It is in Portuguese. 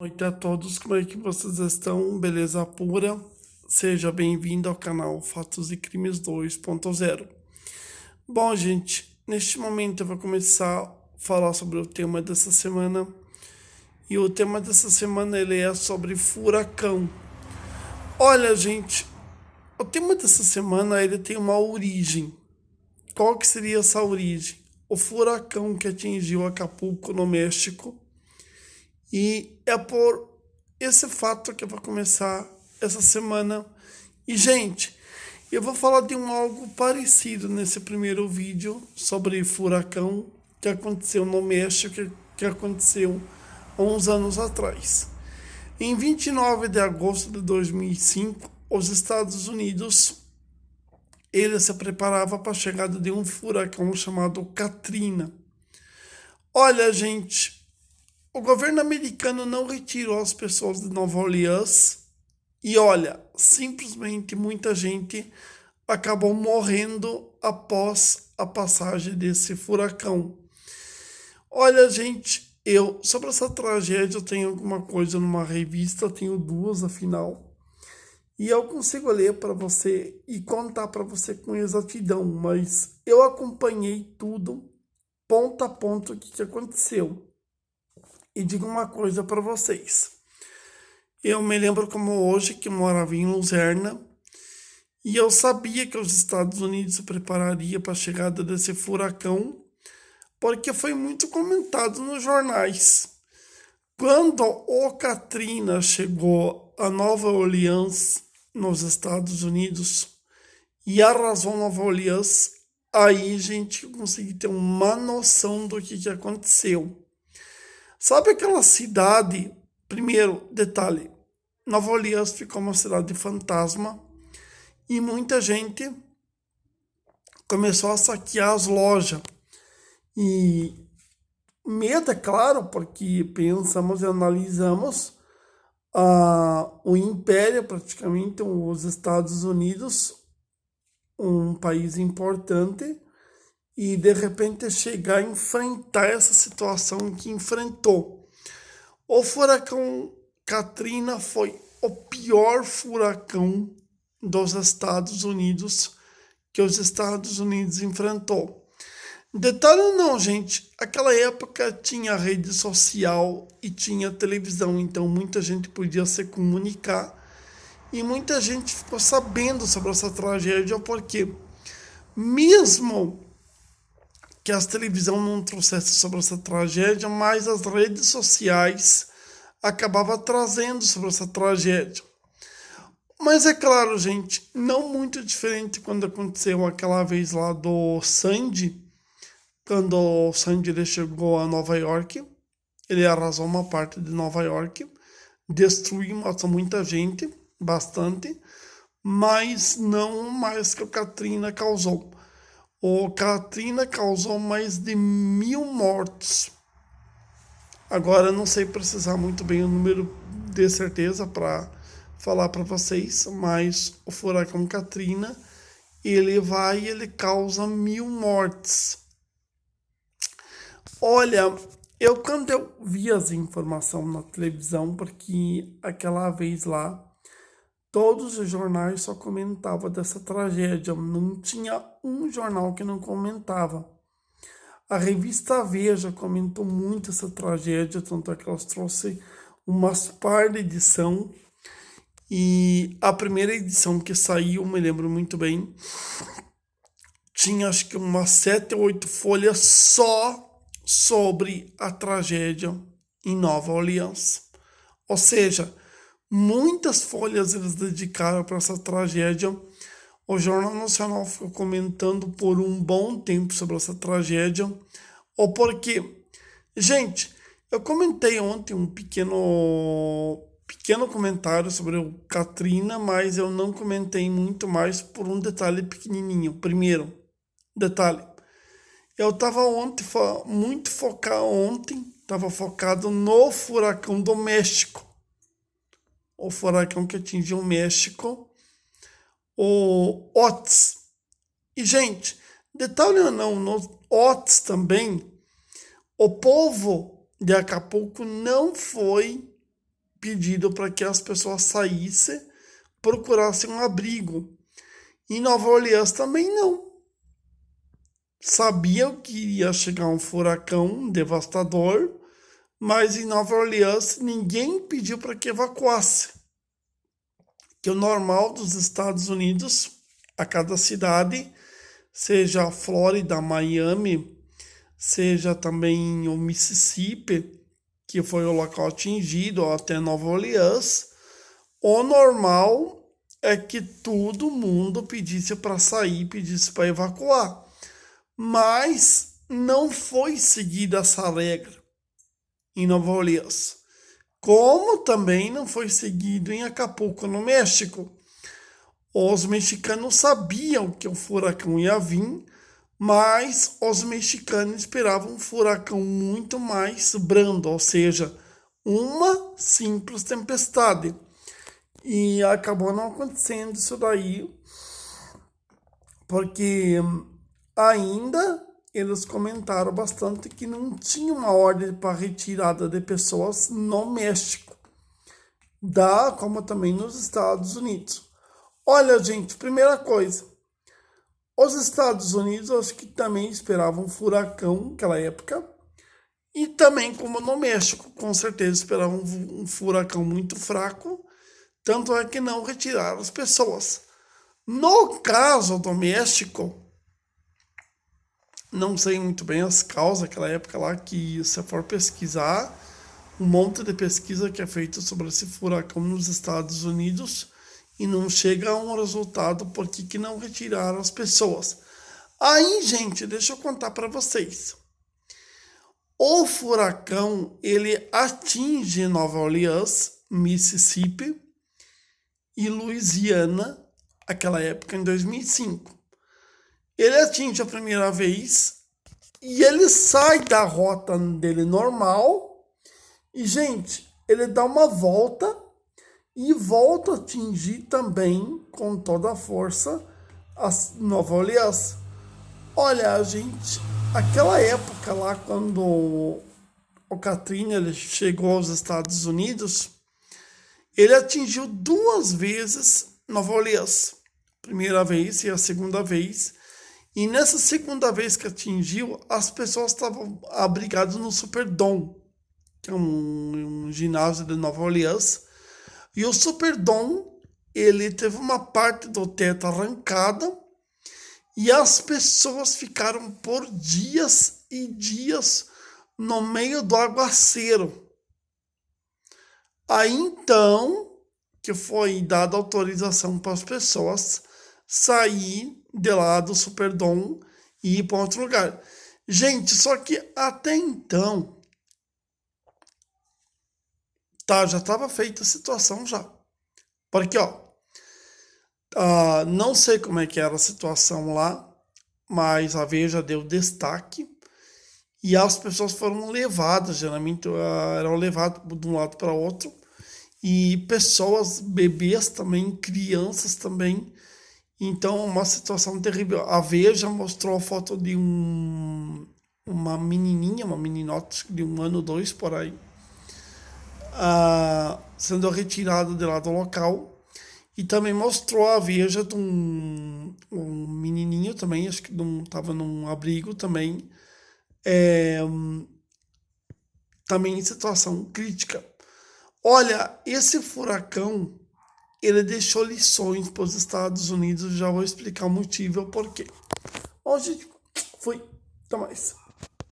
Noite a todos, como é que vocês estão? Beleza pura? Seja bem-vindo ao canal Fatos e Crimes 2.0. Bom, gente, neste momento eu vou começar a falar sobre o tema dessa semana. E o tema dessa semana ele é sobre furacão. Olha, gente, o tema dessa semana ele tem uma origem. Qual que seria essa origem? O furacão que atingiu Acapulco, no México. E é por esse fato que eu vou começar essa semana. E, gente, eu vou falar de algo parecido nesse primeiro vídeo sobre furacão que aconteceu no México, que aconteceu há uns anos atrás. Em 29 de agosto de 2005, os Estados Unidos ele se preparava para a chegada de um furacão chamado Katrina. Olha, gente, o governo americano não retirou as pessoas de Nova Orleans e olha, simplesmente muita gente acabou morrendo após a passagem desse furacão. Olha, gente, eu sobre essa tragédia eu tenho alguma coisa numa revista, eu tenho duas afinal, e eu consigo ler para você e contar para você com exatidão, mas eu acompanhei tudo ponto a ponto o que aconteceu. E digo uma coisa para vocês. Eu me lembro como hoje que morava em Luzerna e eu sabia que os Estados Unidos se prepararia para a chegada desse furacão, porque foi muito comentado nos jornais. Quando o Katrina chegou a Nova Orleans, nos Estados Unidos, e arrasou Nova Orleans, aí a gente conseguiu ter uma noção do que aconteceu. Sabe aquela cidade? Primeiro, detalhe: Nova Orleans ficou uma cidade fantasma e muita gente começou a saquear as lojas. E medo, é claro, porque pensamos e analisamos o Império, praticamente, os Estados Unidos, um país importante, e de repente chegar a enfrentar essa situação que enfrentou. O furacão Katrina foi o pior furacão dos Estados Unidos que os Estados Unidos enfrentou. Detalhe não, gente, aquela época tinha rede social e tinha televisão, então muita gente podia se comunicar e muita gente ficou sabendo sobre essa tragédia porque mesmo que as televisão não trouxessem sobre essa tragédia, mas as redes sociais acabavam trazendo sobre essa tragédia. Mas é claro, gente, não muito diferente quando aconteceu aquela vez lá do Sandy, quando o Sandy ele chegou a Nova York, ele arrasou uma parte de Nova York, destruiu, matou muita gente, bastante, mas não mais que o Katrina causou. O Katrina causou mais de 1.000 mortos. Agora não sei precisar muito bem o número de certeza para falar para vocês, mas o furacão Katrina ele causa 1.000 mortes. Olha, eu quando eu vi as informações na televisão, porque aquela vez lá todos os jornais só comentavam dessa tragédia, não tinha um jornal que não comentava. A revista Veja comentou muito essa tragédia, tanto é que elas trouxe umas par de edição. E a primeira edição que saiu, me lembro muito bem, tinha acho que umas 7 ou 8 folhas só sobre a tragédia em Nova Orleans. Ou seja, muitas folhas eles dedicaram para essa tragédia. O Jornal Nacional ficou comentando por um bom tempo sobre essa tragédia. Ou porque, gente, eu comentei ontem um pequeno comentário sobre o Katrina, mas eu não comentei muito mais por um detalhe pequenininho. Primeiro, detalhe, eu estava ontem muito focado estava focado no furacão do México. O furacão que atingiu o México, o Otis. E, gente, detalhe ou não, no Otis também, o povo de Acapulco não foi pedido para que as pessoas saíssem, procurassem um abrigo. Em Nova Orleans também não. Sabiam que ia chegar um furacão devastador, mas em Nova Orleans ninguém pediu para que evacuasse. Que o normal dos Estados Unidos, a cada cidade, seja a Flórida, Miami, seja também o Mississippi, que foi o local atingido, ou até Nova Orleans, o normal é que todo mundo pedisse para sair, pedisse para evacuar. Mas não foi seguida essa regra em Nova Orleans. Como também não foi seguido em Acapulco, no México. Os mexicanos sabiam que o furacão ia vir, mas os mexicanos esperavam um furacão muito mais brando, ou seja, uma simples tempestade. E acabou não acontecendo isso daí, porque ainda eles comentaram bastante que não tinha uma ordem para retirada de pessoas no México, como também nos Estados Unidos. Olha, gente, primeira coisa, os Estados Unidos acho que também esperavam um furacão naquela época, e também como no México, com certeza esperavam um furacão muito fraco, tanto é que não retiraram as pessoas. No caso do México, não sei muito bem as causas daquela época lá, que se for pesquisar, um monte de pesquisa que é feita sobre esse furacão nos Estados Unidos e não chega a um resultado porque que não retiraram as pessoas. Aí, gente, deixa eu contar para vocês. O furacão, ele atinge Nova Orleans, Mississippi e Louisiana, aquela época em 2005. Ele atinge a primeira vez e ele sai da rota dele normal e, gente, ele dá uma volta e volta a atingir também com toda a força a Nova Orleans. Olha, gente, aquela época lá quando o Katrina ele chegou aos Estados Unidos, ele atingiu 2 vezes Nova Orleans. Primeira vez e a segunda vez. E nessa segunda vez que atingiu, as pessoas estavam abrigadas no Superdome, que é um ginásio de Nova Orleans. E o Superdome, ele teve uma parte do teto arrancada e as pessoas ficaram por dias e dias no meio do aguaceiro. Aí então que foi dada autorização para as pessoas sair de lá do Superdome e ir para outro lugar. Gente, só que até então já estava feita a situação já. Porque, não sei como é que era a situação lá, mas a Veja deu destaque e as pessoas foram levadas, geralmente eram levadas de um lado para outro, e pessoas, bebês também, crianças também. Então, uma situação terrível. A Veja mostrou a foto de uma menininha, uma meninota de 1 ano, 2 por aí, sendo retirada de lá do local. E também mostrou a Veja de um menininho também, acho que estava num abrigo também, também em situação crítica. Olha, esse furacão, ele deixou lições para os Estados Unidos, já vou explicar o motivo e o porquê. Bom, gente, foi. Até mais.